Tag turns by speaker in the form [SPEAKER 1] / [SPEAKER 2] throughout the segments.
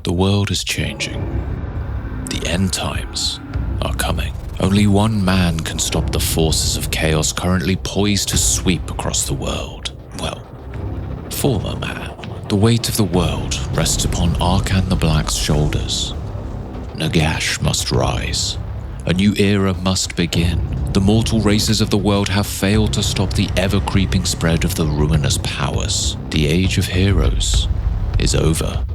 [SPEAKER 1] The world is changing. The end times are coming. Only one man can stop the forces of chaos currently poised to sweep across the world. Well, former man. The weight of the world rests upon Arkhan the Black's shoulders. Nagash must rise. A new era must begin. The mortal races of the world have failed to stop the ever-creeping spread of the ruinous powers. The age of heroes is over.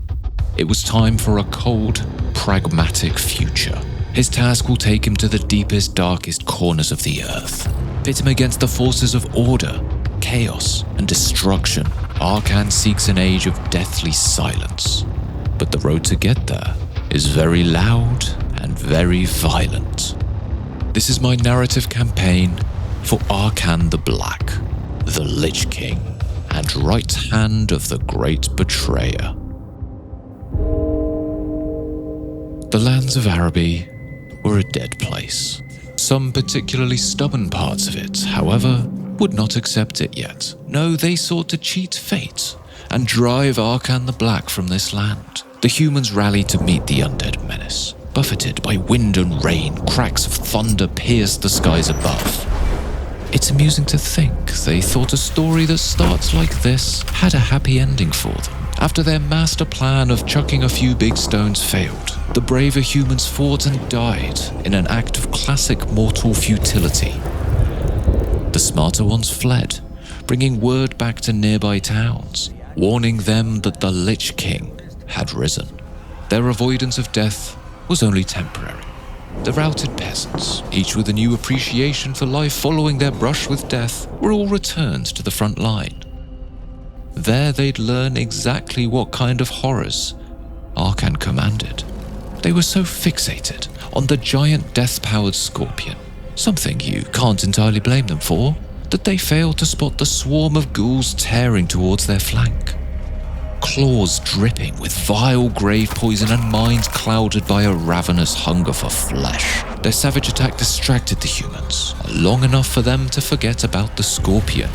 [SPEAKER 1] It was time for a cold, pragmatic future. His task will take him to the deepest, darkest corners of the earth. Pit him against the forces of order, chaos, and destruction. Arkhan seeks an age of deathly silence. But the road to get there is very loud and very violent. This is my narrative campaign for Arkhan the Black, the Lich King, and right hand of the Great Betrayer. The lands of Araby were a dead place. Some particularly stubborn parts of it, however, would not accept it yet. No, they sought to cheat fate and drive Arkhan the Black from this land. The humans rallied to meet the undead menace. Buffeted by wind and rain, cracks of thunder pierced the skies above. It's amusing to think they thought a story that starts like this had a happy ending for them. After their master plan of chucking a few big stones failed, the braver humans fought and died in an act of classic mortal futility. The smarter ones fled, bringing word back to nearby towns, warning them that the Lich King had risen. Their avoidance of death was only temporary. The routed peasants, each with a new appreciation for life following their brush with death, were all returned to the front line. There they'd learn exactly what kind of horrors Arkhan commanded. They were so fixated on the giant death-powered scorpion, something you can't entirely blame them for, that they failed to spot the swarm of ghouls tearing towards their flank. Claws dripping with vile grave poison and minds clouded by a ravenous hunger for flesh. Their savage attack distracted the humans, long enough for them to forget about the scorpion.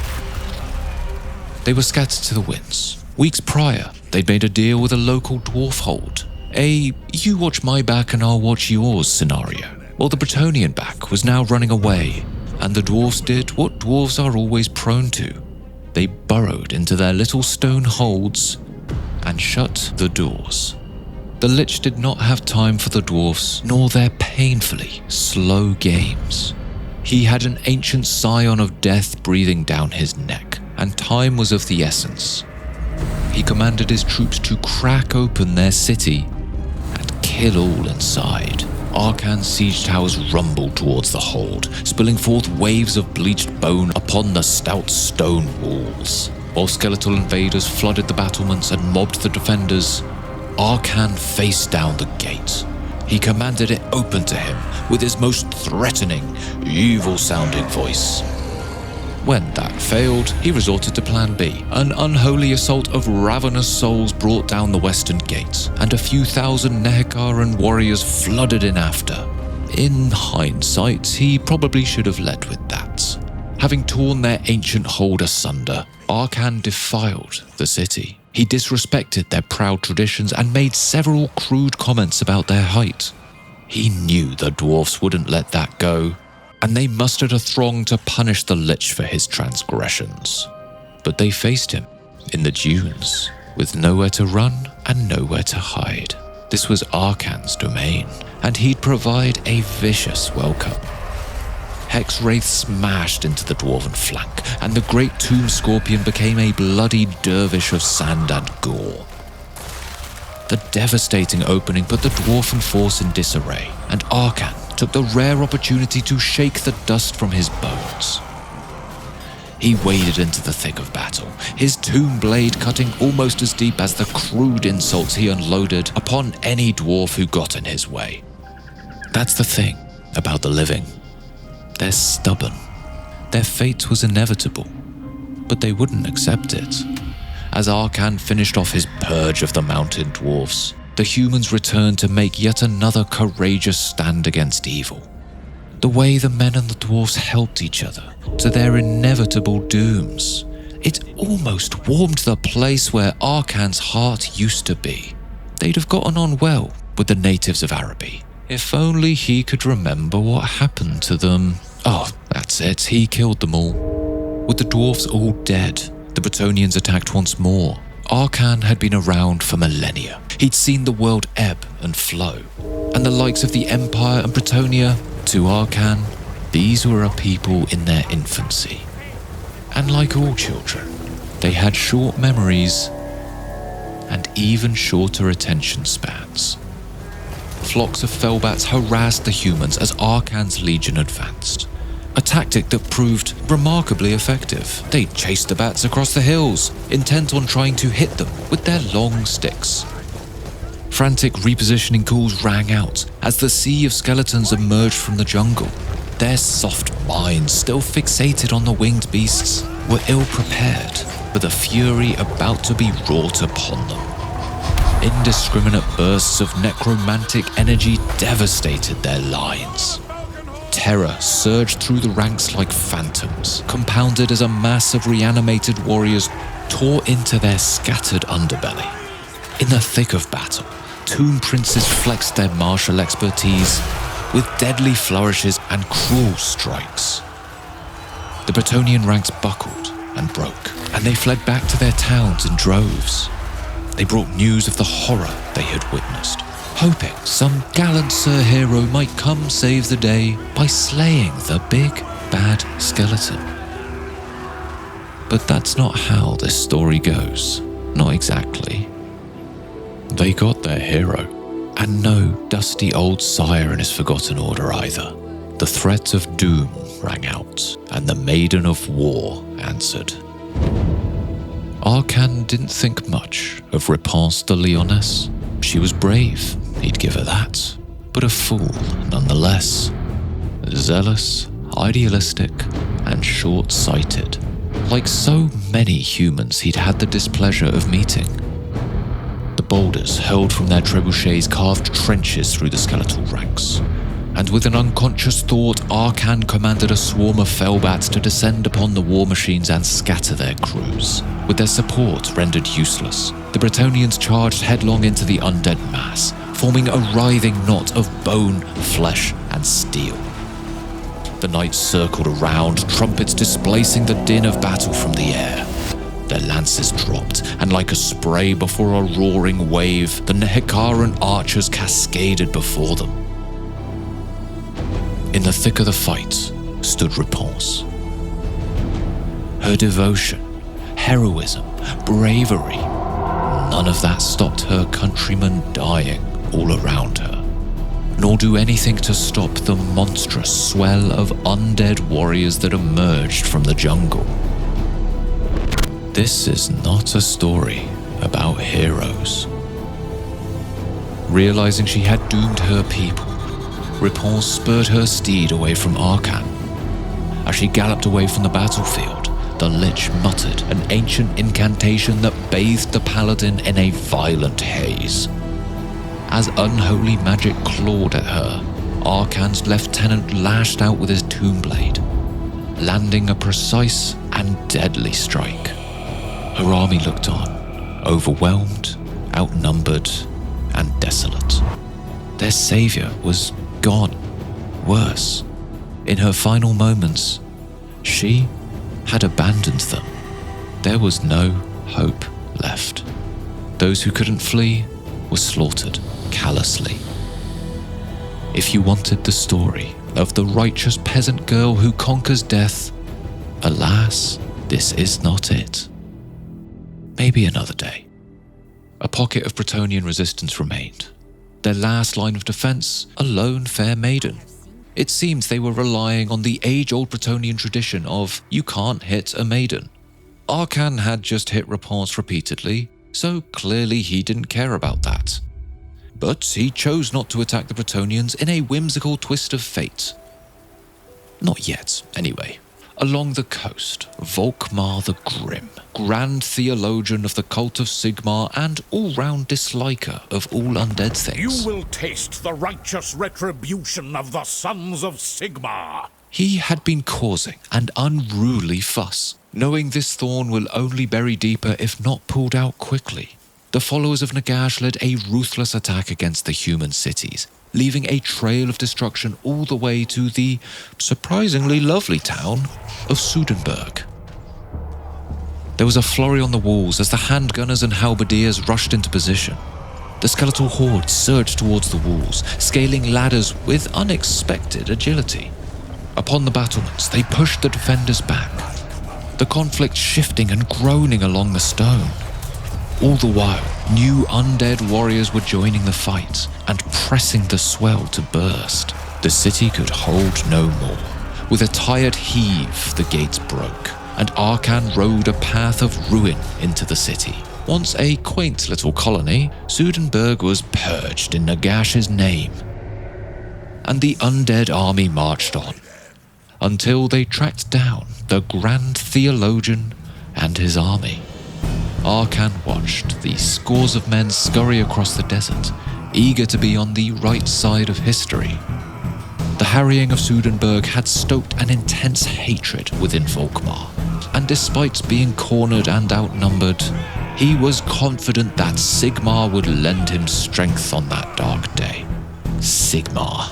[SPEAKER 1] They were scattered to the winds. Weeks prior, they'd made a deal with a local dwarf hold. A you watch my back and I'll watch yours scenario. Well, the Bretonnian back was now running away, and the dwarves did what dwarves are always prone to. They burrowed into their little stone holds and shut the doors. The Lich did not have time for the dwarfs, nor their painfully slow games. He had an ancient scion of death breathing down his neck, and time was of the essence. He commanded his troops to crack open their city and kill all inside. Arkhan's siege towers rumbled towards the hold, spilling forth waves of bleached bone upon the stout stone walls. While skeletal invaders flooded the battlements and mobbed the defenders, Arkhan faced down the gate. He commanded it open to him with his most threatening, evil-sounding voice. When that failed, he resorted to Plan B. An unholy assault of ravenous souls brought down the western gate, and a few thousand Nehekaran warriors flooded in after. In hindsight, he probably should have led with that. Having torn their ancient hold asunder, Arkhan defiled the city. He disrespected their proud traditions and made several crude comments about their height. He knew the dwarfs wouldn't let that go, and they mustered a throng to punish the Lich for his transgressions. But they faced him in the dunes, with nowhere to run and nowhere to hide. This was Arkhan's domain, and he'd provide a vicious welcome. Hex wraiths smashed into the dwarven flank, and the great tomb scorpion became a bloody dervish of sand and gore. The devastating opening put the dwarven force in disarray, and Arkhan took the rare opportunity to shake the dust from his bones. He waded into the thick of battle, his tomb blade cutting almost as deep as the crude insults he unloaded upon any dwarf who got in his way. That's the thing about the living. They're stubborn. Their fate was inevitable, but they wouldn't accept it. As Arkhan finished off his purge of the mountain dwarfs, the humans returned to make yet another courageous stand against evil. The way the men and the dwarfs helped each other to their inevitable dooms, it almost warmed the place where Arkhan's heart used to be. they'd have gotten on well with the natives of Araby. If only he could remember what happened to them. Oh, that's it, he killed them all. With the dwarfs all dead, the Bretonnians attacked once more. Arkhan had been around for millennia. He'd seen the world ebb and flow. And the likes of the Empire and Bretonnia, to Arkhan, these were a people in their infancy. And like all children, they had short memories and even shorter attention spans. Flocks of fellbats harassed the humans as Arkhan's legion advanced, a tactic that proved remarkably effective. They chased the bats across the hills, intent on trying to hit them with their long sticks. Frantic repositioning calls rang out as the sea of skeletons emerged from the jungle. Their soft minds, still fixated on the winged beasts, were ill-prepared for the fury about to be wrought upon them. Indiscriminate bursts of necromantic energy devastated their lines. Terror surged through the ranks like phantoms, compounded as a mass of reanimated warriors tore into their scattered underbelly. In the thick of battle, tomb princes flexed their martial expertise with deadly flourishes and cruel strikes. The Bretonnian ranks buckled and broke, and they fled back to their towns in droves. They brought news of the horror they had witnessed, hoping some gallant Sir Hero might come save the day by slaying the big, bad skeleton. But that's not how this story goes. Not exactly. They got their hero, and no dusty old sire in his forgotten order either. The threat of doom rang out, and the Maiden of War answered. Arkhan didn't think much of Réponse the Lyonesse. She was brave, he'd give her that, but a fool nonetheless. Zealous, idealistic, and short-sighted, like so many humans he'd had the displeasure of meeting. The boulders hurled from their trebuchets carved trenches through the skeletal ranks, and with an unconscious thought, Arkhan commanded a swarm of fellbats to descend upon the war machines and scatter their crews. With their support rendered useless, the Bretonnians charged headlong into the undead mass, forming a writhing knot of bone, flesh, and steel. The knights circled around, trumpets displacing the din of battle from the air. Their lances dropped, and like a spray before a roaring wave, the Nehekaran archers cascaded before them. In the thick of the fight stood Réponse. Her devotion, heroism, bravery, none of that stopped her countrymen dying all around her, nor do anything to stop the monstrous swell of undead warriors that emerged from the jungle. This is not a story about heroes. Realizing she had doomed her people, Réponse spurred her steed away from Arkhan. As she galloped away from the battlefield, the Lich muttered an ancient incantation that bathed the paladin in a violent haze. As unholy magic clawed at her, Arkhan's lieutenant lashed out with his tomb blade, landing a precise and deadly strike. Her army looked on, overwhelmed, outnumbered, and desolate. Their savior was gone. Worse, in her final moments, she had abandoned them. There was no hope left. Those who couldn't flee were slaughtered callously. If you wanted the story of the righteous peasant girl who conquers death, alas, this is not it. Maybe another day. A pocket of Bretonnian resistance remained. Their last line of defense, a lone fair maiden. It seems they were relying on the age-old Bretonnian tradition of you can't hit a maiden. Arkhan had just hit Réponse repeatedly, so clearly he didn't care about that. But he chose not to attack the Bretonnians in a whimsical twist of fate. Not yet, anyway. Along the coast, Volkmar the Grim, grand theologian of the cult of Sigmar and all-round disliker of all undead things.
[SPEAKER 2] You will taste the righteous retribution of the sons of Sigmar.
[SPEAKER 1] He had been causing an unruly fuss, knowing this thorn will only bury deeper if not pulled out quickly. the followers of Nagash led a ruthless attack against the human cities, leaving a trail of destruction all the way to the surprisingly lovely town of Sudenburg. There was a flurry on the walls as the handgunners and halberdiers rushed into position. The skeletal horde surged towards the walls, scaling ladders with unexpected agility. Upon the battlements, they pushed the defenders back, the conflict shifting and groaning along the stone. All the while, new undead warriors were joining the fight and pressing the swell to burst. The city could hold no more. With a tired heave, the gates broke, and Arkhan rode a path of ruin into the city. Once a quaint little colony, Sudenburg was purged in Nagash's name, and the undead army marched on, until they tracked down the Grand Theologian and his army. Arkhan watched the scores of men scurry across the desert, eager to be on the right side of history. The harrying of Sudenburg had stoked an intense hatred within Volkmar, and despite being cornered and outnumbered, he was confident that Sigmar would lend him strength on that dark day. Sigmar.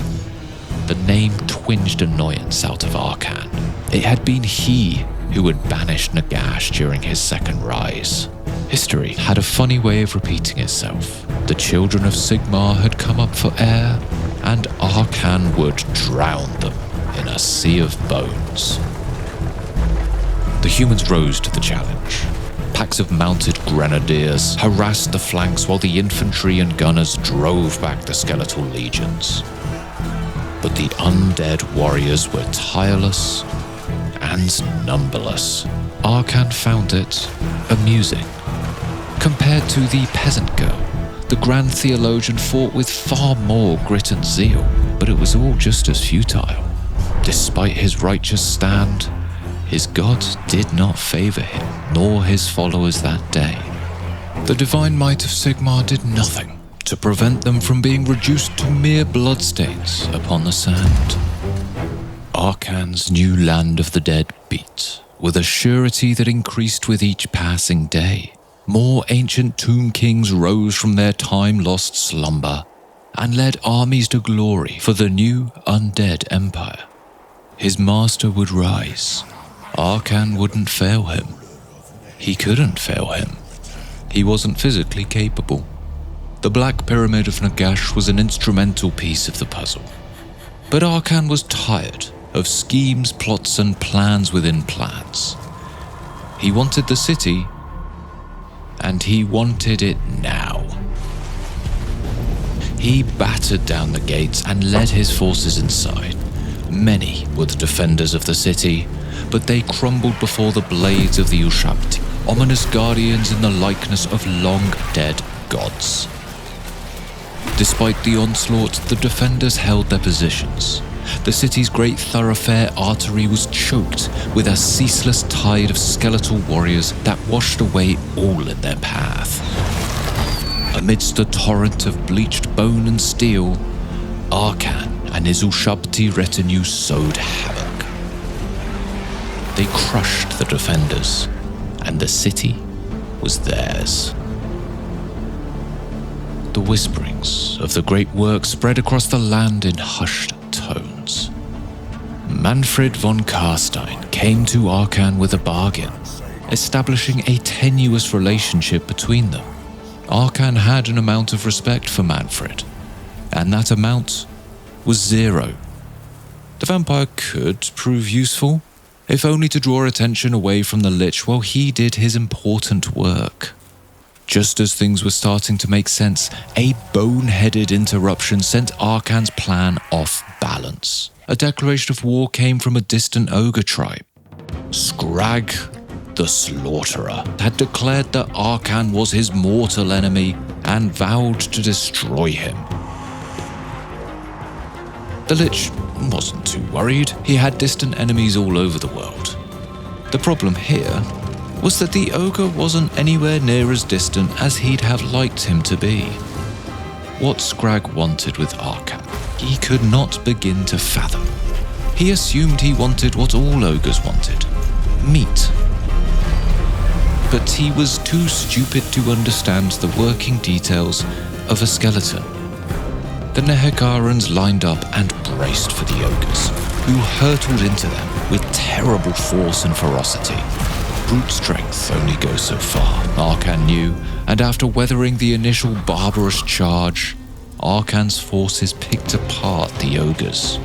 [SPEAKER 1] The name twinged annoyance out of Arkhan. It had been he who had banished Nagash during his second rise. History had a funny way of repeating itself. The children of Sigmar had come up for air, and Arkhan would drown them in a sea of bones. The humans rose to the challenge. Packs of mounted grenadiers harassed the flanks while the infantry and gunners drove back the skeletal legions. But the undead warriors were tireless and numberless. Arkhan found it amusing. Compared to the peasant girl, the Grand Theologian fought with far more grit and zeal, but it was all just as futile. Despite his righteous stand, his god did not favor him, nor his followers that day. The divine might of Sigmar did nothing to prevent them from being reduced to mere bloodstains upon the sand. Arkhan's new land of the dead beat, with a surety that increased with each passing day. More ancient tomb kings rose from their time-lost slumber and led armies to glory for the new undead empire. His master would rise. Arkhan wouldn't fail him. He couldn't fail him. He wasn't physically capable. The Black Pyramid of Nagash was an instrumental piece of the puzzle. But Arkhan was tired of schemes, plots, and plans within plans. He wanted the city, and he wanted it now. He battered down the gates and led his forces inside. Many were the defenders of the city, but they crumbled before the blades of the Ushabti, ominous guardians in the likeness of long-dead gods. Despite the onslaught, the defenders held their positions. The city's great thoroughfare artery was choked with a ceaseless tide of skeletal warriors that washed away all in their path. Amidst a torrent of bleached bone and steel, Arkhan and his Ushabti retinue sowed havoc. They crushed the defenders, and the city was theirs. The whisperings of the great work spread across the land in hushed tones. Mannfred von Carstein came to Arkhan with a bargain, establishing a tenuous relationship between them. Arkhan had an amount of respect for Mannfred, and that amount was 0. The vampire could prove useful, if only to draw attention away from the Lich while he did his important work. Just as things were starting to make sense, a boneheaded interruption sent Arkhan's plan off balance. A declaration of war came from a distant ogre tribe. Scrag the Slaughterer had declared that Arkhan was his mortal enemy and vowed to destroy him. The Lich wasn't too worried. He had distant enemies all over the world. The problem here was that the ogre wasn't anywhere near as distant as he'd have liked him to be. What Scrag wanted with Arkhan, he could not begin to fathom. He assumed he wanted what all ogres wanted: meat. but he was too stupid to understand the working details of a skeleton. The Nehegarans lined up and braced for the ogres, who hurtled into them with terrible force and ferocity. Brute strength only goes so far, Arkhan knew, and after weathering the initial barbarous charge, Arkhan's forces picked apart the ogres.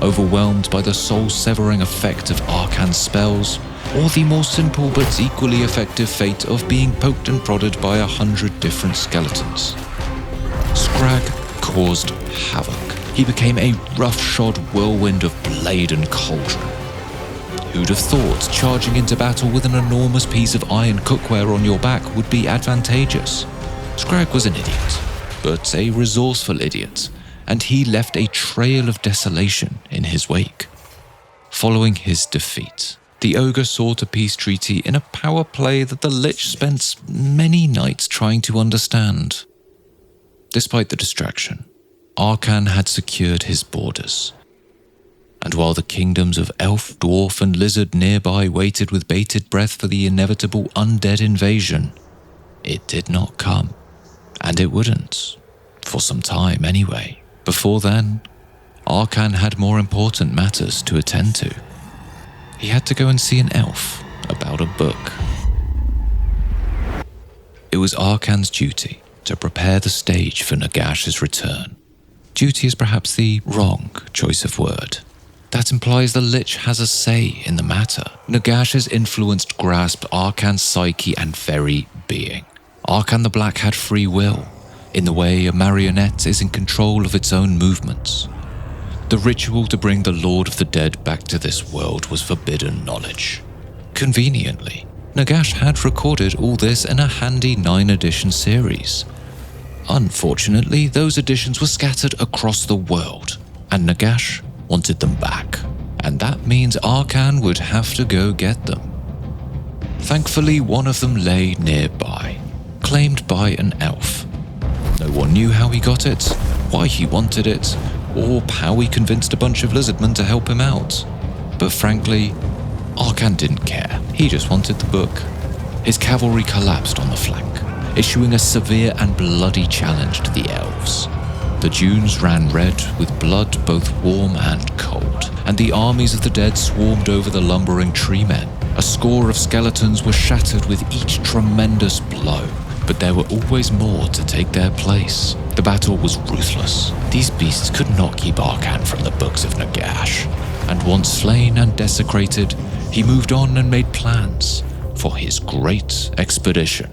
[SPEAKER 1] Overwhelmed by the soul-severing effect of Arkhan's spells, or the more simple but equally effective fate of being poked and prodded by 100 different skeletons, Scrag caused havoc. He became a roughshod whirlwind of blade and cauldron. Who'd have thought charging into battle with an enormous piece of iron cookware on your back would be advantageous? Scrag was an idiot, but a resourceful idiot, and he left a trail of desolation in his wake. Following his defeat, the ogre sought a peace treaty in a power play that the Lich spent many nights trying to understand. Despite the distraction, Arkhan had secured his borders, and while the kingdoms of elf, dwarf, and lizard nearby waited with bated breath for the inevitable undead invasion, it did not come, and it wouldn't, for some time anyway. Before then, Arkhan had more important matters to attend to. He had to go and see an elf about a book. It was Arkhan's duty to prepare the stage for Nagash's return. Duty is perhaps the wrong choice of word. That implies the Lich has a say in the matter. Nagash's influence grasped Arkhan's psyche and very being. Arkhan the Black had free will, in the way a marionette is in control of its own movements. The ritual to bring the Lord of the Dead back to this world was forbidden knowledge. Conveniently, Nagash had recorded all this in a handy 9-edition series. Unfortunately, those editions were scattered across the world, and Nagash wanted them back, and that means Arkhan would have to go get them. Thankfully, one of them lay nearby, claimed by an elf. No one knew how he got it, why he wanted it, or how he convinced a bunch of lizardmen to help him out. But frankly, Arkhan didn't care. He just wanted the book. His cavalry collapsed on the flank, issuing a severe and bloody challenge to the elves. The dunes ran red with blood both warm and cold, and the armies of the dead swarmed over the lumbering tree men. A score of skeletons were shattered with each tremendous blow, but there were always more to take their place. The battle was ruthless. These beasts could not keep Arkhan from the books of Nagash, and once slain and desecrated, he moved on and made plans for his great expedition.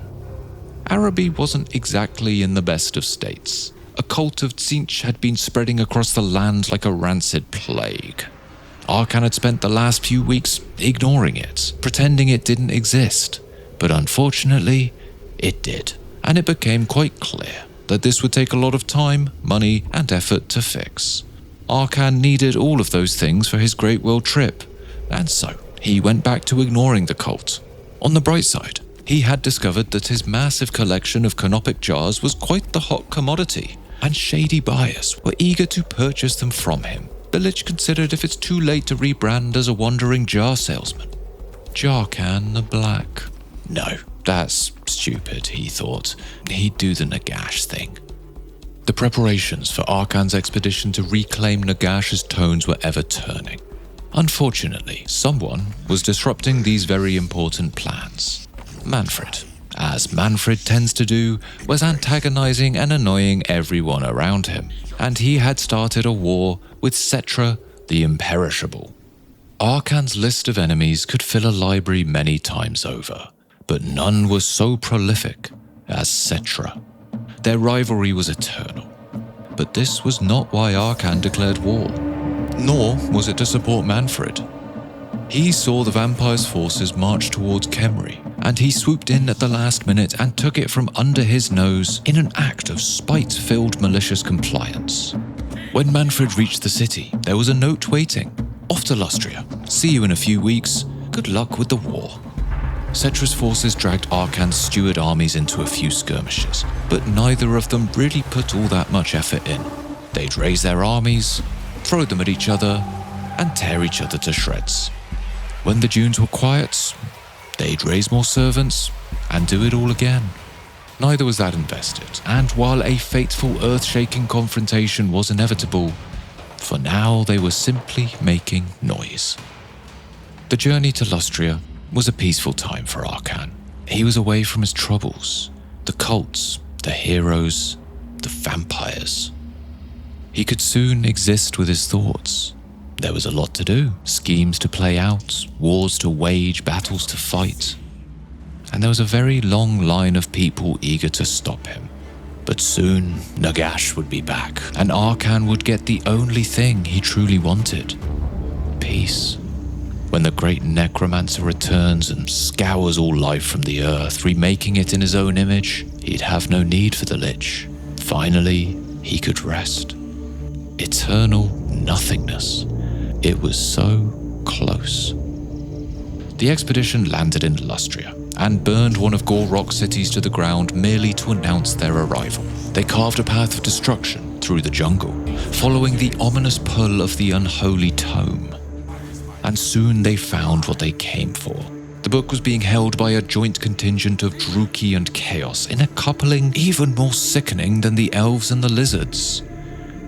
[SPEAKER 1] Araby wasn't exactly in the best of states. A cult of Tzeentch had been spreading across the land like a rancid plague. Arkhan had spent the last few weeks ignoring it, pretending it didn't exist. But unfortunately, it did. And it became quite clear that this would take a lot of time, money, and effort to fix. Arkhan needed all of those things for his Great World trip, and so he went back to ignoring the cult. On the bright side, he had discovered that his massive collection of canopic jars was quite the hot commodity, and shady buyers were eager to purchase them from him. The Lich considered if it's too late to rebrand as a wandering jar salesman. Arkhan the Black. No, that's stupid, he thought. He'd do the Nagash thing. The preparations for Arkhan's expedition to reclaim Nagash's tones were ever turning. Unfortunately, someone was disrupting these very important plans. Mannfred, as Mannfred tends to do, was antagonizing and annoying everyone around him, and he had started a war with Cetra the Imperishable. Arkhan's list of enemies could fill a library many times over, but none was so prolific as Cetra. Their rivalry was eternal, but this was not why Arkhan declared war, nor was it to support Mannfred. He saw the vampire's forces march towards Khemri, and he swooped in at the last minute and took it from under his nose in an act of spite-filled malicious compliance. When Mannfred reached the city, there was a note waiting. Off to Lustria. See you in a few weeks. Good luck with the war. Cetra's forces dragged Arkhan's steward armies into a few skirmishes, but neither of them really put all that much effort in. They'd raise their armies, throw them at each other, and tear each other to shreds. When the dunes were quiet, They'd raise more servants and do it all again. Neither was that invested, and while a fateful earth-shaking confrontation was inevitable, for now they were simply making noise. The journey to Lustria was a peaceful time for Arkhan. He was away from his troubles, the cults, the heroes, the vampires. He could soon exist with his thoughts. There was a lot to do, schemes to play out, wars to wage, battles to fight. And there was a very long line of people eager to stop him. But soon, Nagash would be back, and Arkhan would get the only thing he truly wanted: peace. When the Great Necromancer returns and scours all life from the earth, remaking it in his own image, he'd have no need for the Lich. Finally, he could rest. Eternal nothingness. It was so close. The expedition landed in Lustria and burned one of Gorrock's cities to the ground merely to announce their arrival. They carved a path of destruction through the jungle, following the ominous pull of the unholy tome. And soon they found what they came for. The book was being held by a joint contingent of Druki and Chaos in a coupling even more sickening than the elves and the lizards.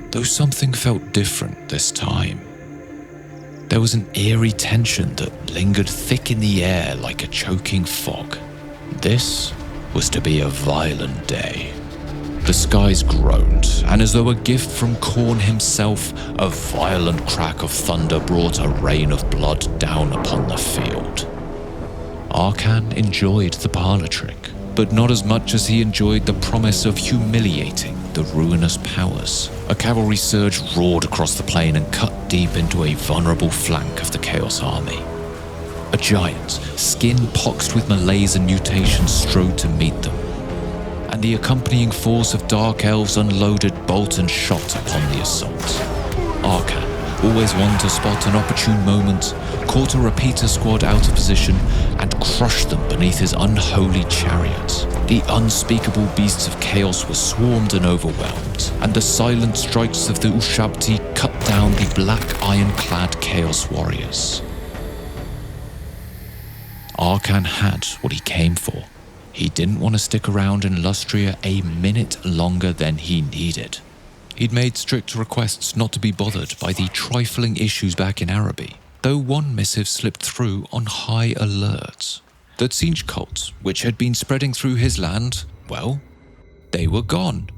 [SPEAKER 1] Though something felt different this time. There was an eerie tension that lingered thick in the air like a choking fog. This was to be a violent day. The skies groaned, and as though a gift from Khorne himself, a violent crack of thunder brought a rain of blood down upon the field. Arkhan enjoyed the parlor trick, but not as much as he enjoyed the promise of humiliating the ruinous powers. A cavalry surge roared across the plain and cut deep into a vulnerable flank of the Chaos army. A giant, skin poxed with malaise and mutations, strode to meet them, and the accompanying force of dark elves unloaded bolt and shot upon the assault. Arkhan, always one to spot an opportune moment, caught a repeater squad out of position and crushed them beneath his unholy chariot. The unspeakable beasts of chaos were swarmed and overwhelmed, and the silent strikes of the Ushabti cut down the black iron-clad chaos warriors. Arkhan had what he came for. He didn't want to stick around in Lustria a minute longer than he needed. He'd made strict requests not to be bothered by the trifling issues back in Araby, though one missive slipped through on high alert. The siege cults, which had been spreading through his land, well, they were gone.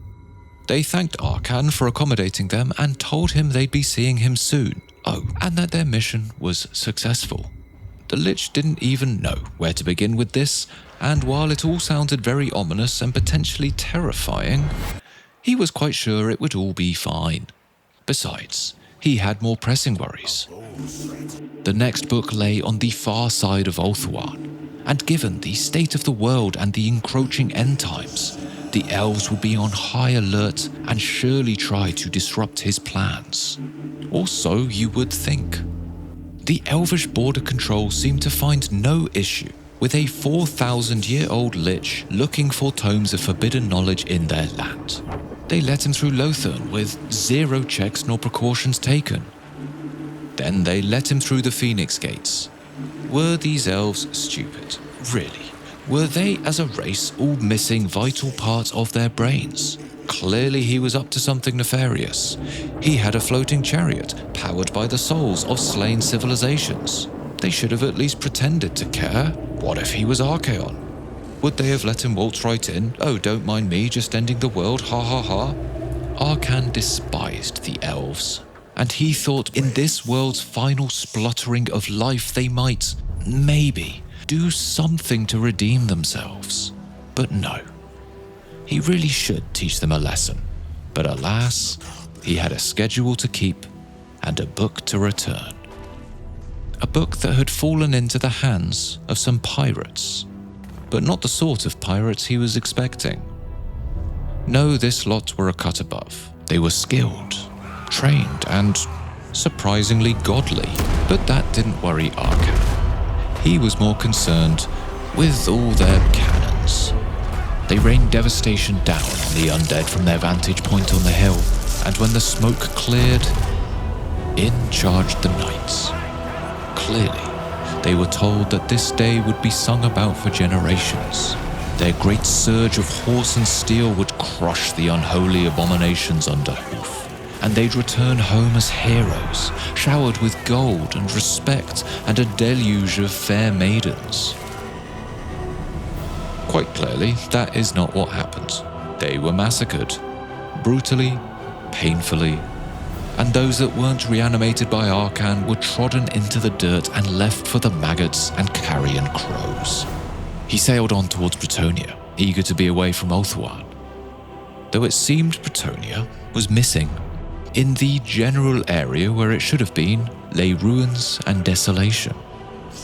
[SPEAKER 1] They thanked Arkhan for accommodating them and told him they'd be seeing him soon. Oh, and that their mission was successful. The Lich didn't even know where to begin with this, and while it all sounded very ominous and potentially terrifying, he was quite sure it would all be fine. Besides, he had more pressing worries. The next book lay on the far side of Ulthuan, and given the state of the world and the encroaching end times, the elves would be on high alert and surely try to disrupt his plans. Or so you would think. The elvish border control seemed to find no issue with a 4,000-year-old Lich looking for tomes of forbidden knowledge in their land. They let him through Lothern with zero checks nor precautions taken. Then they let him through the Phoenix Gates. Were these elves stupid? Really? Were they as a race all missing vital parts of their brains? Clearly he was up to something nefarious. He had a floating chariot powered by the souls of slain civilizations. They should have at least pretended to care. What if he was Archaon? Would they have let him waltz right in? Oh, don't mind me, just ending the world, ha ha ha. Arkhan despised the elves, and he thought in this world's final spluttering of life they might, maybe, do something to redeem themselves. But no. He really should teach them a lesson. But alas, he had a schedule to keep and a book to return. A book that had fallen into the hands of some pirates, but not the sort of pirates he was expecting. No, this lot were a cut above. They were skilled, trained, and surprisingly godly. But that didn't worry Arkhan. He was more concerned with all their cannons. They rained devastation down on the undead from their vantage point on the hill, and when the smoke cleared, in charged the knights. Clearly, They were told that this day would be sung about for generations. Their great surge of horse and steel would crush the unholy abominations under hoof, and they'd return home as heroes, showered with gold and respect and a deluge of fair maidens. Quite clearly, that is not what happened. They were massacred, brutally, painfully, and those that weren't reanimated by Arkhan were trodden into the dirt and left for the maggots and carrion crows. He sailed on towards Bretonnia, eager to be away from Ulthuan. Though it seemed Bretonnia was missing, in the general area where it should have been lay ruins and desolation.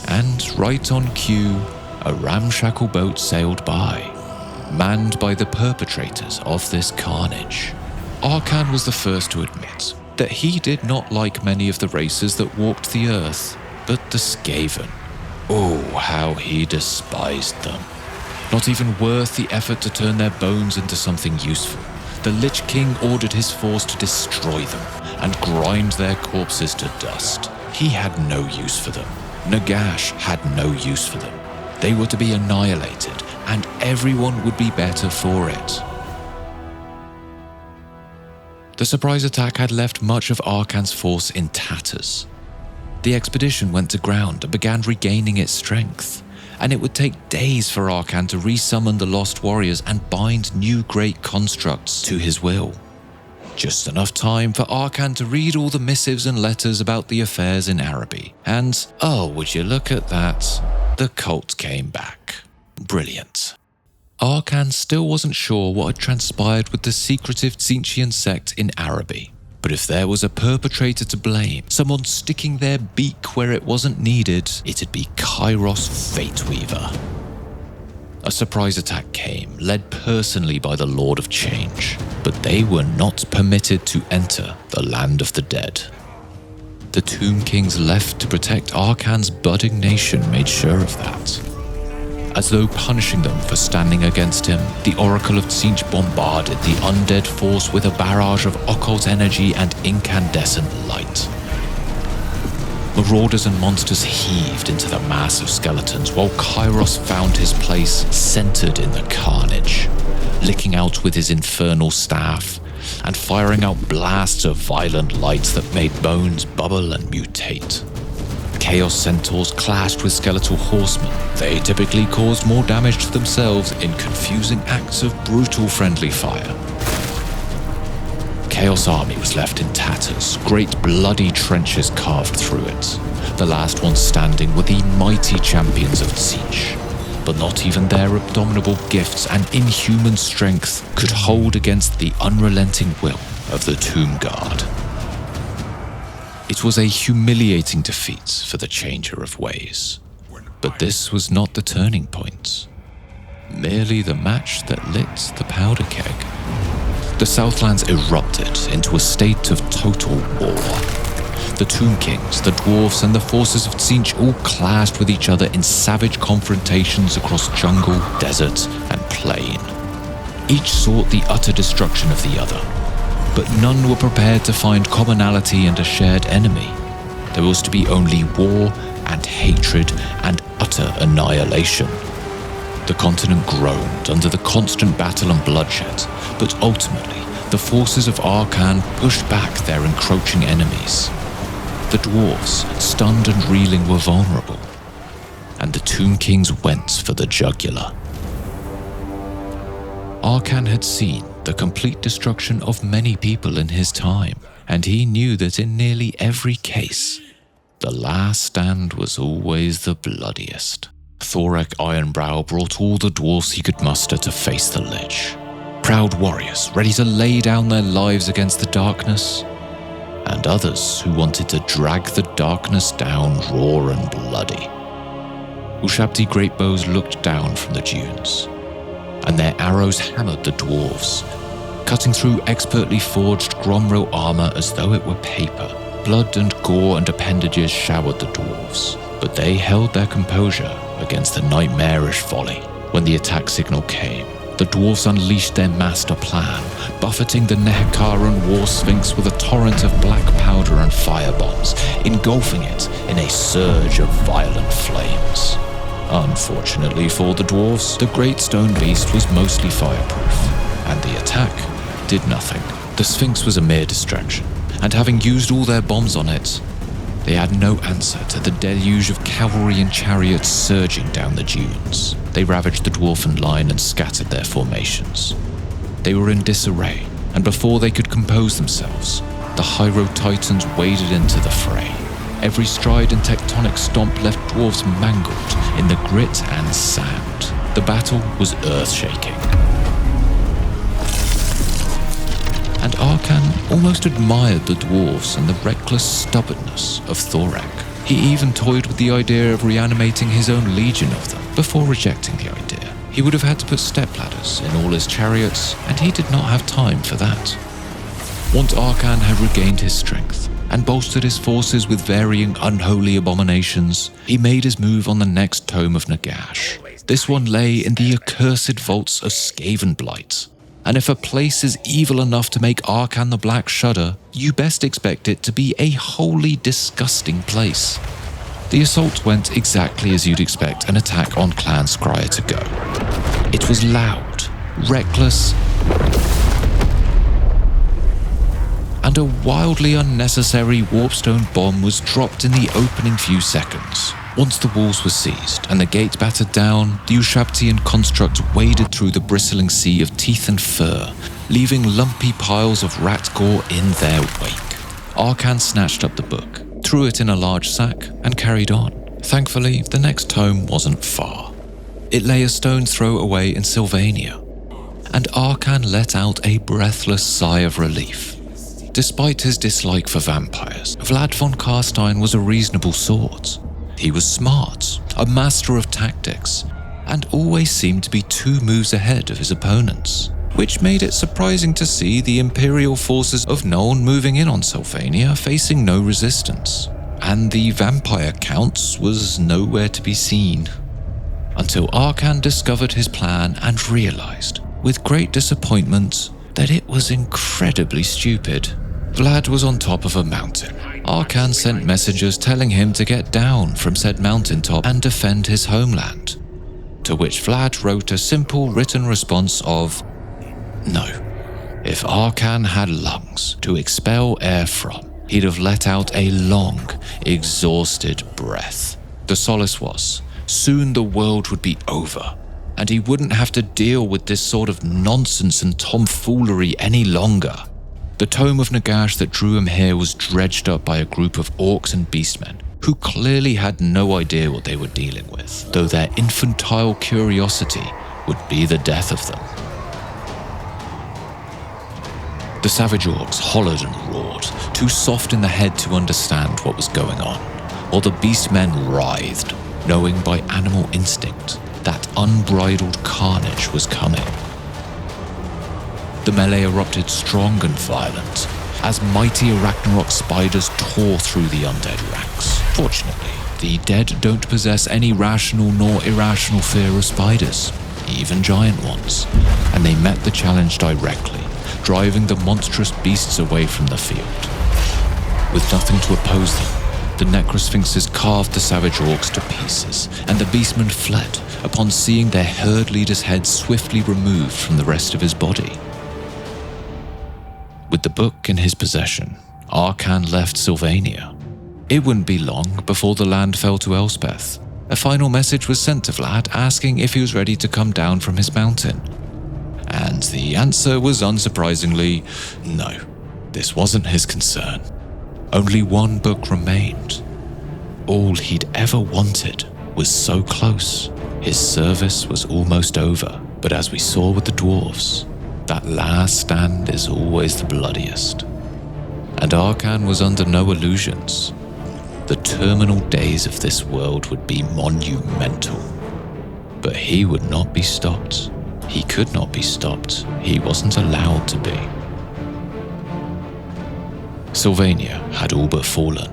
[SPEAKER 1] And right on cue, a ramshackle boat sailed by, manned by the perpetrators of this carnage. Arkhan was the first to admit that he did not like many of the races that walked the earth, but the Skaven. Oh, how he despised them. Not even worth the effort to turn their bones into something useful. The Lich King ordered his force to destroy them and grind their corpses to dust. He had no use for them. Nagash had no use for them. They were to be annihilated, and everyone would be better for it. The surprise attack had left much of Arkhan's force in tatters. The expedition went to ground and began regaining its strength, and it would take days for Arkhan to resummon the lost warriors and bind new great constructs to his will. Just enough time for Arkhan to read all the missives and letters about the affairs in Araby, and, oh, would you look at that, the cult came back. Brilliant. Arkhan still wasn't sure what had transpired with the secretive Tzeentchian sect in Araby. But if there was a perpetrator to blame, someone sticking their beak where it wasn't needed, it'd be Kairos Fateweaver. A surprise attack came, led personally by the Lord of Change, but they were not permitted to enter the land of the dead. The Tomb Kings left to protect Arkhan's budding nation made sure of that. As though punishing them for standing against him, the Oracle of Tzeentch bombarded the undead force with a barrage of occult energy and incandescent light. Marauders and monsters heaved into the mass of skeletons, while Kairos found his place centered in the carnage, licking out with his infernal staff and firing out blasts of violent light that made bones bubble and mutate. Chaos centaurs clashed with skeletal horsemen. They typically caused more damage to themselves in confusing acts of brutal friendly fire. Chaos army was left in tatters, great bloody trenches carved through it. The last ones standing were the mighty champions of Tzeentch, but not even their abominable gifts and inhuman strength could hold against the unrelenting will of the Tomb Guard. It was a humiliating defeat for the Changer of Ways, but this was not the turning point, merely the match that lit the powder keg. The Southlands erupted into a state of total war. The Tomb Kings, the Dwarfs, and the forces of Tzeentch all clashed with each other in savage confrontations across jungle, desert, and plain. Each sought the utter destruction of the other, but none were prepared to find commonality and a shared enemy. There was to be only war and hatred and utter annihilation. The continent groaned under the constant battle and bloodshed, but ultimately the forces of Arkhan pushed back their encroaching enemies. The dwarves, stunned and reeling, were vulnerable, and the Tomb Kings went for the jugular. Arkhan had seen the complete destruction of many people in his time, and he knew that in nearly every case, the last stand was always the bloodiest. Thorek Ironbrow brought all the dwarfs he could muster to face the Lich. Proud warriors ready to lay down their lives against the darkness, and others who wanted to drag the darkness down raw and bloody. Ushabti greatbows looked down from the dunes, and their arrows hammered the dwarves, cutting through expertly forged Gromro armor as though it were paper. Blood and gore and appendages showered the dwarves, but they held their composure against the nightmarish volley. When the attack signal came, the dwarves unleashed their master plan, buffeting the Nehekaran war sphinx with a torrent of black powder and firebombs, engulfing it in a surge of violent flames. Unfortunately for the dwarves, the great stone beast was mostly fireproof, and the attack did nothing. The sphinx was a mere distraction, and having used all their bombs on it, they had no answer to the deluge of cavalry and chariots surging down the dunes. They ravaged the dwarfen line and scattered their formations. They were in disarray, and before they could compose themselves, the Hyro Titans waded into the fray. Every stride and tectonic stomp left dwarves mangled in the grit and sand. The battle was earth-shaking. And Arkhan almost admired the dwarves and the reckless stubbornness of Thorek. He even toyed with the idea of reanimating his own legion of them before rejecting the idea. He would have had to put stepladders in all his chariots, and he did not have time for that. Once Arkhan had regained his strength and bolstered his forces with varying unholy abominations, he made his move on the next tome of Nagash. This one lay in the accursed vaults of Skavenblight. And if a place is evil enough to make Arkhan the Black shudder, you best expect it to be a wholly disgusting place. The assault went exactly as you'd expect an attack on Clan Scryer to go. It was loud, reckless, and a wildly unnecessary warpstone bomb was dropped in the opening few seconds. Once the walls were seized and the gate battered down, the Ushabtian construct waded through the bristling sea of teeth and fur, leaving lumpy piles of rat gore in their wake. Arkhan snatched up the book, threw it in a large sack, and carried on. Thankfully, the next tome wasn't far. It lay a stone's throw away in Sylvania, and Arkhan let out a breathless sigh of relief. Despite his dislike for vampires, Vlad von Carstein was a reasonable sort. He was smart, a master of tactics, and always seemed to be 2 moves ahead of his opponents, which made it surprising to see the Imperial forces of Nuln moving in on Sylvania facing no resistance, and the vampire counts was nowhere to be seen. Until Arkhan discovered his plan and realized, with great disappointment, that it was incredibly stupid. Vlad was on top of a mountain. Arkhan sent messengers telling him to get down from said mountaintop and defend his homeland, to which Vlad wrote a simple written response of no. If Arkhan had lungs to expel air from, he'd have let out a long, exhausted breath. The solace was, soon the world would be over, and he wouldn't have to deal with this sort of nonsense and tomfoolery any longer. The tome of Nagash that drew him here was dredged up by a group of orcs and beastmen who clearly had no idea what they were dealing with, though their infantile curiosity would be the death of them. The savage orcs hollered and roared, too soft in the head to understand what was going on, while the beastmen writhed, knowing by animal instinct that unbridled carnage was coming. The melee erupted strong and violent, as mighty Arachnarok spiders tore through the undead ranks. Fortunately, the dead don't possess any rational nor irrational fear of spiders, even giant ones, and they met the challenge directly, driving the monstrous beasts away from the field. With nothing to oppose them, the Necrosphinxes carved the savage orcs to pieces, and the beastmen fled upon seeing their herd leader's head swiftly removed from the rest of his body. With the book in his possession, Arkhan left Sylvania. It wouldn't be long before the land fell to Elspeth. A final message was sent to Vlad asking if he was ready to come down from his mountain. And the answer was unsurprisingly, no. This wasn't his concern. Only one book remained. All he'd ever wanted was so close. His service was almost over, but as we saw with the dwarves, that last stand is always the bloodiest. And Arkhan was under no illusions. The terminal days of this world would be monumental. But he would not be stopped. He could not be stopped. He wasn't allowed to be. Sylvania had all but fallen.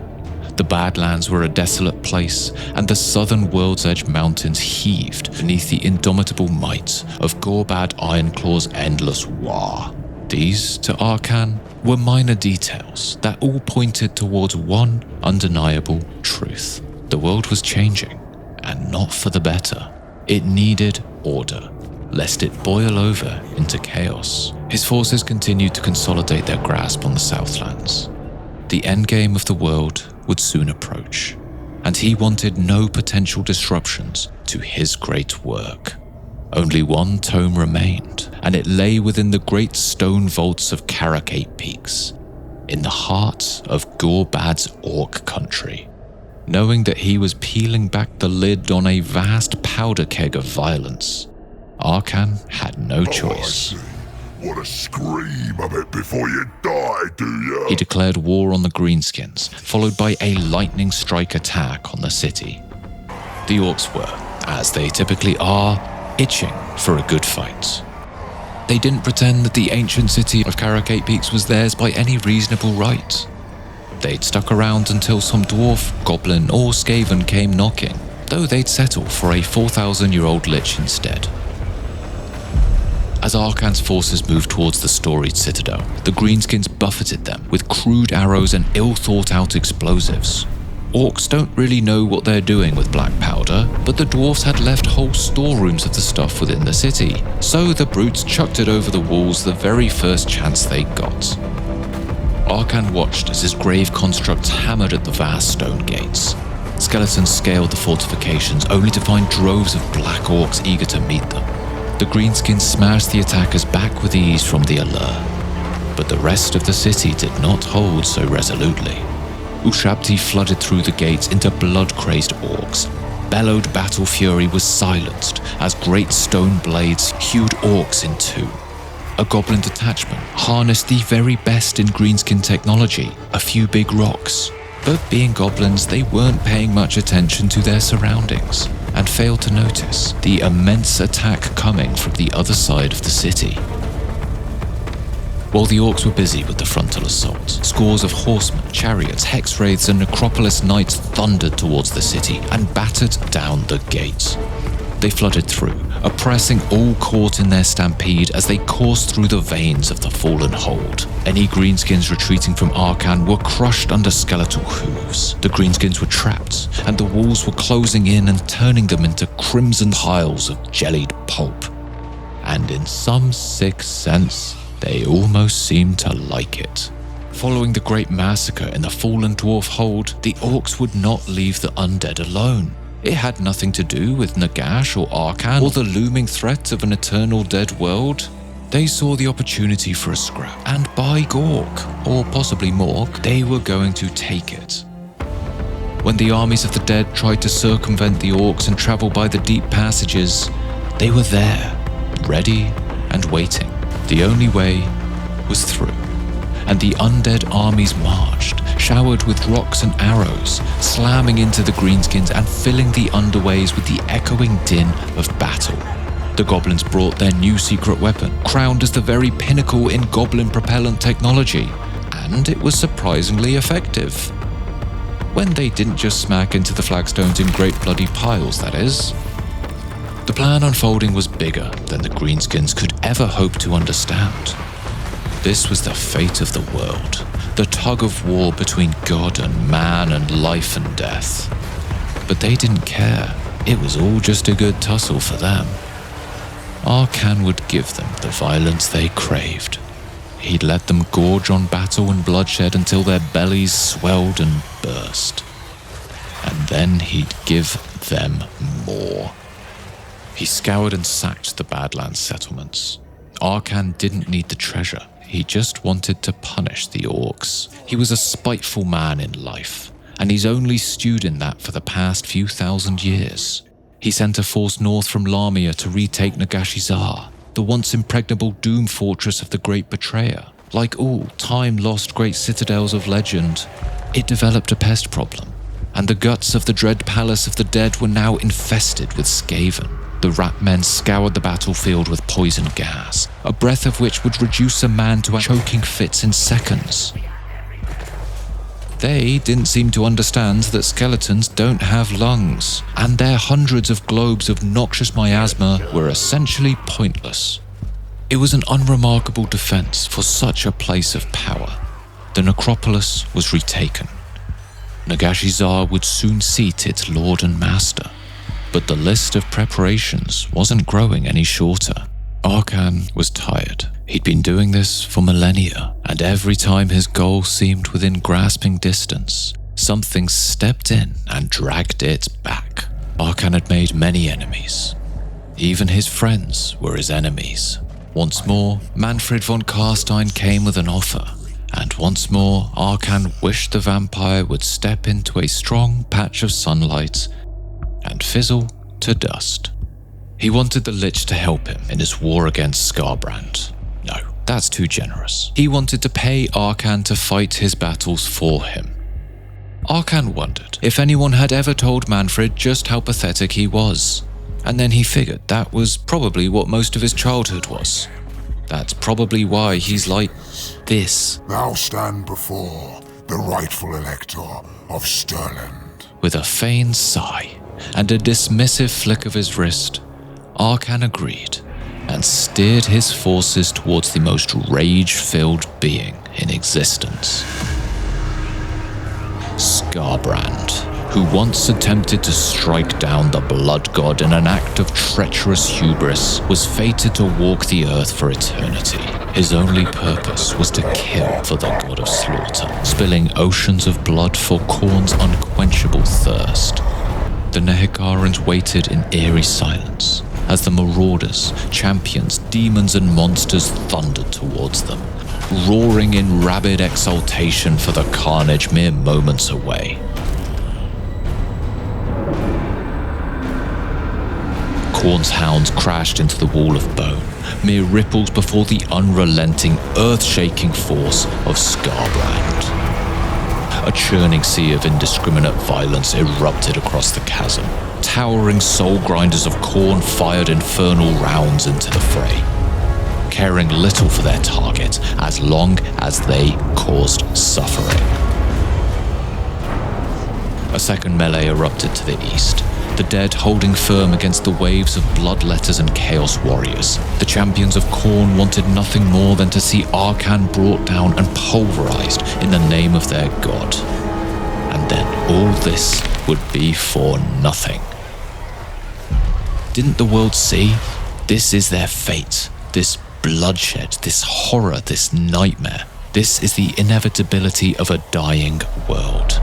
[SPEAKER 1] The Badlands were a desolate place, and the southern World's Edge mountains heaved beneath the indomitable might of Gorebad Ironclaw's endless Waaagh. These, to Arkhan, were minor details that all pointed towards one undeniable truth. The world was changing, and not for the better. It needed order, lest it boil over into chaos. His forces continued to consolidate their grasp on the southlands. The endgame of the world would soon approach, and he wanted no potential disruptions to his great work. Only one tome remained, and it lay within the great stone vaults of Caracate Peaks, in the heart of Gorebad's Orc country. Knowing that he was peeling back the lid on a vast powder keg of violence, Arkhan had no choice.
[SPEAKER 3] Want to scream a bit before you die, do you?
[SPEAKER 1] He declared war on the Greenskins, followed by a lightning strike attack on the city. The Orcs were, as they typically are, itching for a good fight. They didn't pretend that the ancient city of Caracate Peaks was theirs by any reasonable right. They'd stuck around until some dwarf, goblin, or skaven came knocking, though they'd settle for a 4,000-year-old lich instead. As Arkhan's forces moved towards the storied citadel, the Greenskins buffeted them with crude arrows and ill-thought-out explosives. Orcs don't really know what they're doing with black powder, but the dwarfs had left whole storerooms of the stuff within the city, so the brutes chucked it over the walls the very first chance they got. Arkhan watched as his grave constructs hammered at the vast stone gates. Skeletons scaled the fortifications only to find droves of black orcs eager to meet them. The Greenskins smashed the attackers back with ease from the allure, but the rest of the city did not hold so resolutely. Ushabti flooded through the gates into blood-crazed orcs. Bellowed battle fury was silenced as great stone blades hewed orcs in two. A goblin detachment harnessed the very best in Greenskin technology, a few big rocks. But being goblins, they weren't paying much attention to their surroundings, and failed to notice the immense attack coming from the other side of the city. While the orcs were busy with the frontal assault, scores of horsemen, chariots, hexwraiths, and necropolis knights thundered towards the city and battered down the gates. They flooded through, oppressing all caught in their stampede as they coursed through the veins of the fallen hold. Any Greenskins retreating from Arkhan were crushed under skeletal hooves. The Greenskins were trapped, and the walls were closing in and turning them into crimson piles of jellied pulp. And in some sick sense, they almost seemed to like it. Following the great massacre in the fallen dwarf hold, the orcs would not leave the undead alone. It had nothing to do with Nagash or Arkhan or the looming threat of an eternal dead world. They saw the opportunity for a scrap, and by Gork, or possibly Mork, they were going to take it. When the armies of the dead tried to circumvent the orcs and travel by the deep passages, they were there, ready and waiting. The only way was through, and the undead armies marched, showered with rocks and arrows, slamming into the Greenskins and filling the underways with the echoing din of battle. The goblins brought their new secret weapon, crowned as the very pinnacle in goblin propellant technology, and it was surprisingly effective. When they didn't just smack into the flagstones in great bloody piles, that is. The plan unfolding was bigger than the Greenskins could ever hope to understand. This was the fate of the world, the tug of war between God and man and life and death. But they didn't care. It was all just a good tussle for them. Arkhan would give them the violence they craved. He'd let them gorge on battle and bloodshed until their bellies swelled and burst. And then he'd give them more. He scoured and sacked the Badlands settlements. Arkhan didn't need the treasure. He just wanted to punish the orcs. He was a spiteful man in life, and he's only stewed in that for the past few thousand years. He sent a force north from Lamia to retake Nagashizar, the once impregnable doom fortress of the Great Betrayer. Like all time-lost great citadels of legend, it developed a pest problem, and the guts of the dread palace of the dead were now infested with Skaven. The rat men scoured the battlefield with poison gas, a breath of which would reduce a man to choking fits in seconds. They didn't seem to understand that skeletons don't have lungs, and their hundreds of globes of noxious miasma were essentially pointless. It was an unremarkable defense for such a place of power. The necropolis was retaken. Nagash would soon seat its lord and master, but the list of preparations wasn't growing any shorter. Arkhan was tired. He'd been doing this for millennia, and every time his goal seemed within grasping distance, something stepped in and dragged it back. Arkhan had made many enemies. Even his friends were his enemies. Once more, Mannfred von Carstein came with an offer, and once more Arkhan wished the vampire would step into a strong patch of sunlight and fizzle to dust. He wanted the Lich to help him in his war against Skarbrand. No, that's too generous. He wanted to pay Arkhan to fight his battles for him. Arkhan wondered if anyone had ever told Mannfred just how pathetic he was, and then he figured that was probably what most of his childhood was. That's probably why he's like this.
[SPEAKER 3] Thou stand before the rightful elector of Stirland.
[SPEAKER 1] With a feigned sigh and a dismissive flick of his wrist, Arkhan agreed and steered his forces towards the most rage-filled being in existence. Skarbrand, who once attempted to strike down the blood god in an act of treacherous hubris, was fated to walk the earth for eternity. His only purpose was to kill for the god of slaughter, spilling oceans of blood for Khorne's unquenchable thirst. The Nehikarans waited in eerie silence as the marauders, champions, demons and monsters thundered towards them, roaring in rabid exultation for the carnage mere moments away. Khorne's hounds crashed into the wall of bone, mere ripples before the unrelenting, earth-shaking force of Skarbrand. A churning sea of indiscriminate violence erupted across the chasm. Towering soul grinders of Khorne fired infernal rounds into the fray, caring little for their target as long as they caused suffering. A second melee erupted to the east, the dead holding firm against the waves of bloodletters and chaos warriors. The champions of Khorne wanted nothing more than to see Arkhan brought down and pulverized in the name of their god. And then all this would be for nothing. Didn't the world see? This is their fate. This bloodshed, this horror, this nightmare. This is the inevitability of a dying world.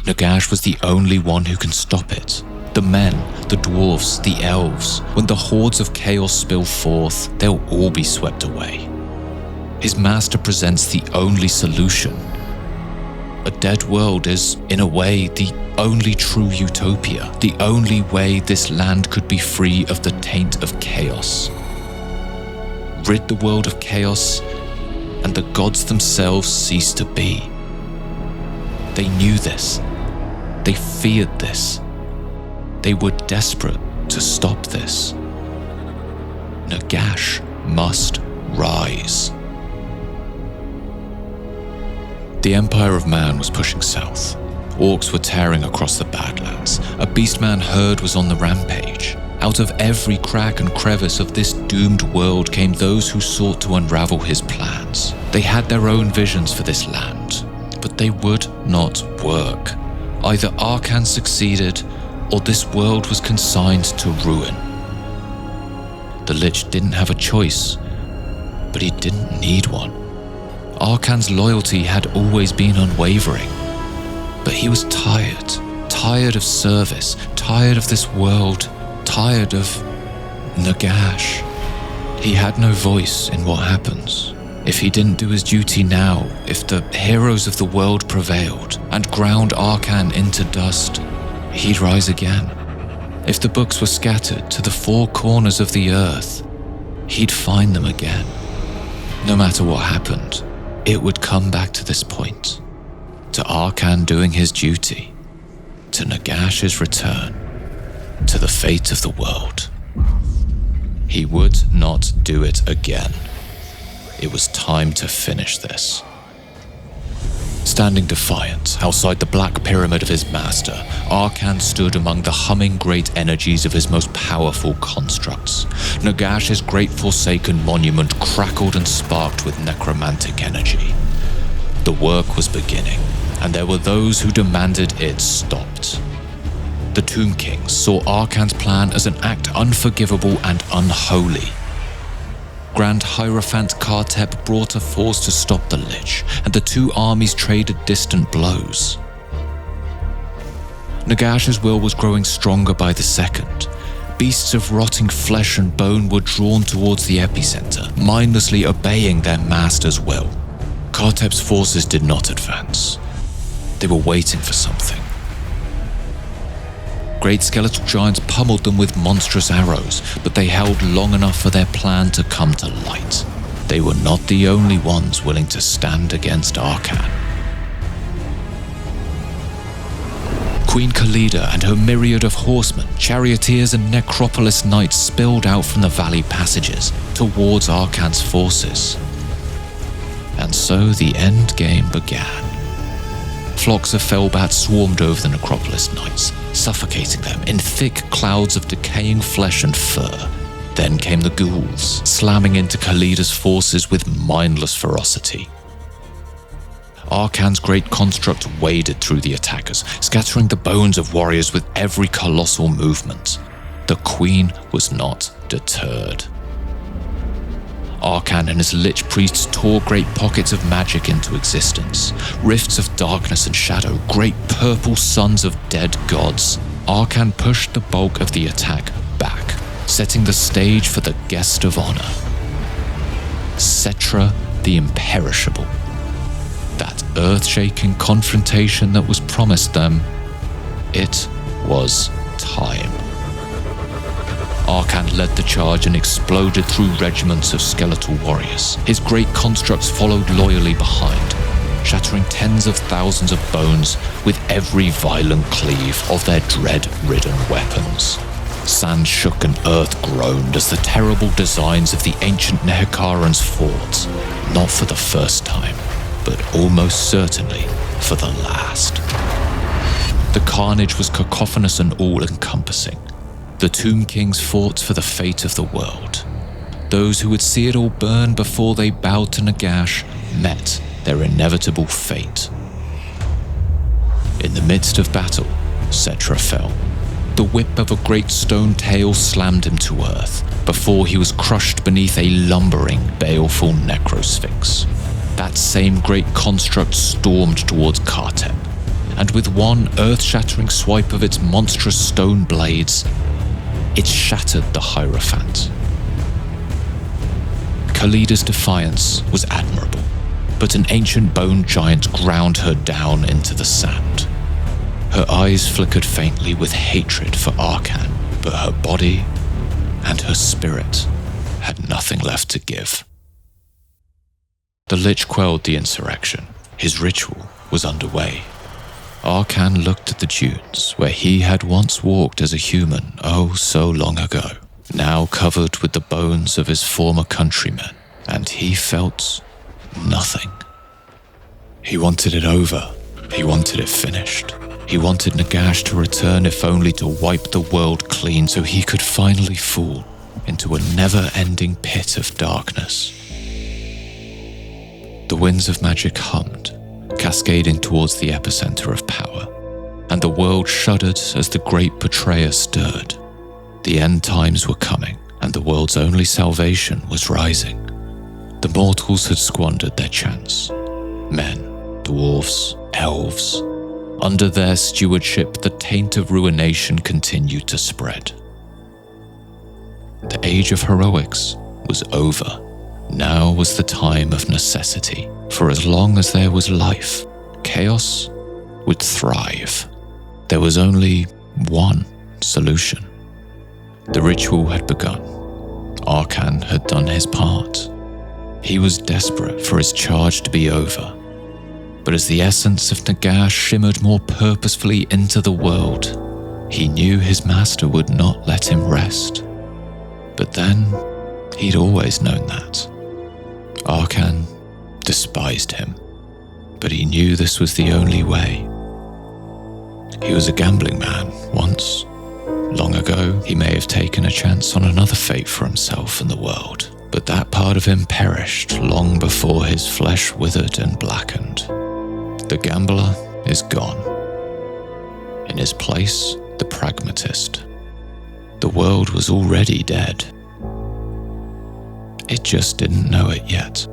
[SPEAKER 1] Nagash was the only one who can stop it. The men, the dwarfs, the elves. When the hordes of chaos spill forth, they'll all be swept away. His master presents the only solution. A dead world is, in a way, the only true utopia, the only way this land could be free of the taint of chaos. Rid the world of chaos, and the gods themselves cease to be. They knew this. They feared this. They were desperate to stop this. Nagash must rise. The Empire of Man was pushing south. Orcs were tearing across the Badlands. A beastman herd was on the rampage. Out of every crack and crevice of this doomed world came those who sought to unravel his plans. They had their own visions for this land, but they would not work. Either Arkhan succeeded, or this world was consigned to ruin. The Lich didn't have a choice, but he didn't need one. Arkhan's loyalty had always been unwavering, but he was tired of service, tired of this world, tired of Nagash. He had no voice in what happens. If he didn't do his duty now, if the heroes of the world prevailed and ground Arkhan into dust, he'd rise again. If the books were scattered to the four corners of the earth, he'd find them again. No matter what happened, it would come back to this point, to Arkhan doing his duty, to Nagash's return, to the fate of the world. He would not do it again. It was time to finish this. Standing defiant outside the black pyramid of his master, Arkhan stood among the humming great energies of his most powerful constructs. Nagash's great forsaken monument crackled and sparked with necromantic energy. The work was beginning, and there were those who demanded it stopped. The Tomb Kings saw Arkhan's plan as an act unforgivable and unholy. Grand Hierophant Kartep brought a force to stop the Lich, and the two armies traded distant blows. Nagash's will was growing stronger by the second. Beasts of rotting flesh and bone were drawn towards the epicenter, mindlessly obeying their master's will. Kartep's forces did not advance. They were waiting for something. Great skeletal giants pummeled them with monstrous arrows, but they held long enough for their plan to come to light. They were not the only ones willing to stand against Arkhan. Queen Khalida and her myriad of horsemen, charioteers and necropolis knights spilled out from the valley passages towards Arkhan's forces. And so the end game began. Flocks of Felbats swarmed over the necropolis knights, suffocating them in thick clouds of decaying flesh and fur. Then came the ghouls, slamming into Khalida's forces with mindless ferocity. Arkhan's great construct waded through the attackers, scattering the bones of warriors with every colossal movement. The Queen was not deterred. Arkhan and his Lich priests tore great pockets of magic into existence, rifts of darkness and shadow, great purple suns of dead gods. Arkhan pushed the bulk of the attack back, setting the stage for the guest of honor. Cetra the Imperishable. That earth-shaking confrontation that was promised them. It was time. Arkhan led the charge and exploded through regiments of skeletal warriors. His great constructs followed loyally behind, shattering tens of thousands of bones with every violent cleave of their dread-ridden weapons. Sand shook and earth groaned as the terrible designs of the ancient Nehekarans fought, not for the first time, but almost certainly for the last. The carnage was cacophonous and all-encompassing. The Tomb Kings fought for the fate of the world. Those who would see it all burn before they bowed to Nagash met their inevitable fate. In the midst of battle, Cetra fell. The whip of a great stone tail slammed him to earth before he was crushed beneath a lumbering, baleful necrosphinx. That same great construct stormed towards Kartep, and with one earth-shattering swipe of its monstrous stone blades, it shattered the Hierophant. Khalida's defiance was admirable, but an ancient bone giant ground her down into the sand. Her eyes flickered faintly with hatred for Arkhan, but her body and her spirit had nothing left to give. The Lich quelled the insurrection. His ritual was underway. Arkhan looked at the dunes where he had once walked as a human oh so long ago, now covered with the bones of his former countrymen, and he felt nothing. He wanted it over. He wanted it finished. He wanted Nagash to return, if only to wipe the world clean so he could finally fall into a never-ending pit of darkness. The winds of magic hummed, cascading towards the epicenter of power, and the world shuddered as the great betrayer stirred. The end times were coming, and the world's only salvation was rising. The mortals had squandered their chance. Men, dwarfs, elves. Under their stewardship, the taint of ruination continued to spread. The age of heroics was over. Now was the time of necessity. For as long as there was life, chaos would thrive. There was only one solution. The ritual had begun. Arkhan had done his part. He was desperate for his charge to be over. But as the essence of Nagash shimmered more purposefully into the world, he knew his master would not let him rest. But then, he'd always known that. Arkhan despised him. but he knew this was the only way. He was a gambling man once. Long ago, he may have taken a chance on another fate for himself and the world, but that part of him perished long before his flesh withered and blackened. The gambler is gone. In his place, the pragmatist. The world was already dead. It just didn't know it yet.